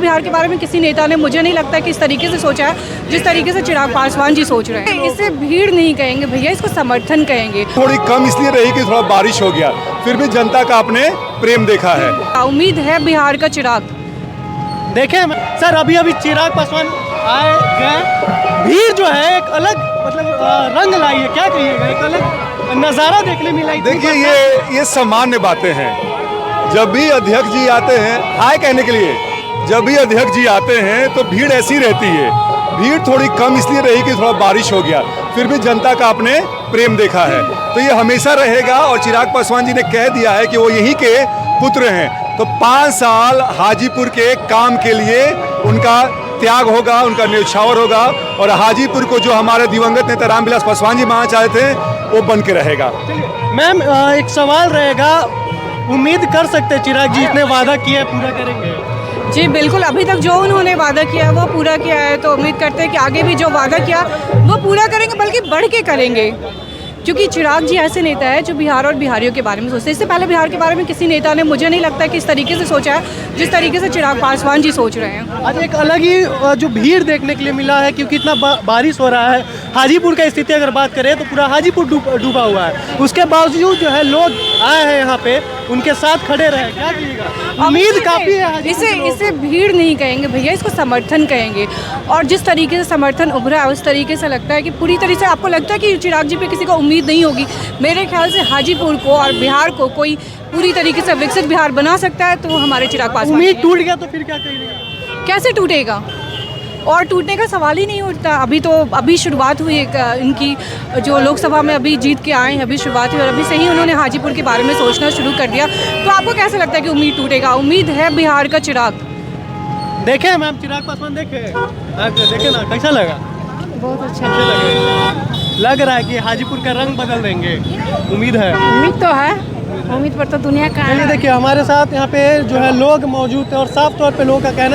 बिहार के बारे में किसी नेता ने, मुझे नहीं लगता कि इस तरीके से सोचा है जिस तरीके से चिराग पासवान जी सोच रहे हैं। इसे भीड़ नहीं कहेंगे भैया, इसको समर्थन कहेंगे। थोड़ी कम इसलिए रही कि थोड़ा बारिश हो गया, फिर भी जनता का आपने प्रेम देखा है। उम्मीद है बिहार का चिराग। देखें सर, अभी चिराग पासवान आए गए, भीड़ जो है एक अलग मतलब रंग लाई है, क्या कहिएगा, एक अलग नज़ारा देखने मिला। देखिए ये सामान्य बातें हैं। जब भी अध्यक्ष जी आते हैं हाय कहने के लिए, जब भी अध्यक्ष जी आते हैं तो भीड़ ऐसी रहती है। भीड़ थोड़ी कम इसलिए रही कि थोड़ा बारिश हो गया, फिर भी जनता का आपने प्रेम देखा है। तो ये हमेशा रहेगा। और चिराग पासवान जी ने कह दिया है कि वो यहीं के पुत्र हैं, तो 5 साल हाजीपुर के काम के लिए उनका त्याग होगा, उनका न्यौछावर होगा। और हाजीपुर को जो हमारे दिवंगत नेता रामविलास पासवान जी मानना चाहते हैं वो बन के रहेगा। मैम एक सवाल रहेगा, उम्मीद कर सकते चिराग जी इतने वादा किए पूरा करेंगे? जी बिल्कुल, अभी तक जो उन्होंने वादा किया वो पूरा किया है, तो उम्मीद करते हैं कि आगे भी जो वादा किया वो पूरा करेंगे, बल्कि बढ़ के करेंगे। क्योंकि चिराग जी ऐसे नेता है जो बिहार और बिहारियों के बारे में सोचते हैं। इससे पहले बिहार के बारे में किसी नेता ने, मुझे नहीं लगता कि इस तरीके से सोचा है जिस तरीके से चिराग पासवान जी सोच रहे हैं। आज एक अलग ही जो भीड़ देखने के लिए मिला है, क्योंकि इतना बारिश हो रहा है। हाजीपुर का स्थिति अगर बात करें तो पूरा हाजीपुर डूबा हुआ है। उसके बावजूद जो है लोग आए हैं यहाँ पे, उनके साथ खड़े रहे, क्या कहिएगा? उम्मीद काफ़ी है। इसे भीड़ नहीं कहेंगे भैया, इसको समर्थन कहेंगे। और जिस तरीके से समर्थन उभरा है उस तरीके से लगता है कि पूरी तरीके से, आपको लगता है कि चिराग जी पे किसी को उम्मीद नहीं होगी? मेरे ख्याल से हाजीपुर को और बिहार को कोई पूरी तरीके से विकसित बिहार बना सकता है तो वो हमारे चिराग पासवान। उम्मीद टूट गया तो फिर क्या कहिएगा? कैसे टूटेगा? और टूटने का सवाल ही नहीं उठता। अभी शुरुआत हुई इनकी, जो लोकसभा में अभी जीत के आए हैं, अभी शुरुआत हुई और अभी से ही उन्होंने हाजीपुर के बारे में सोचना शुरू कर दिया। तो आपको कैसे लगता है कि उम्मीद टूटेगा? उम्मीद है बिहार का चिराग। देखे मैम, चिराग पासवान देखे ना, कैसा लगा? बहुत अच्छा लग रहा है कि हाजीपुर का रंग बदल देंगे, उम्मीद है? उम्मीद तो है, उम्मीद पर तो दुनिया का है। देखिए हमारे साथ यहाँ पे जो है लोग मौजूद हैं और साफ तौर पे लोगों का कहना है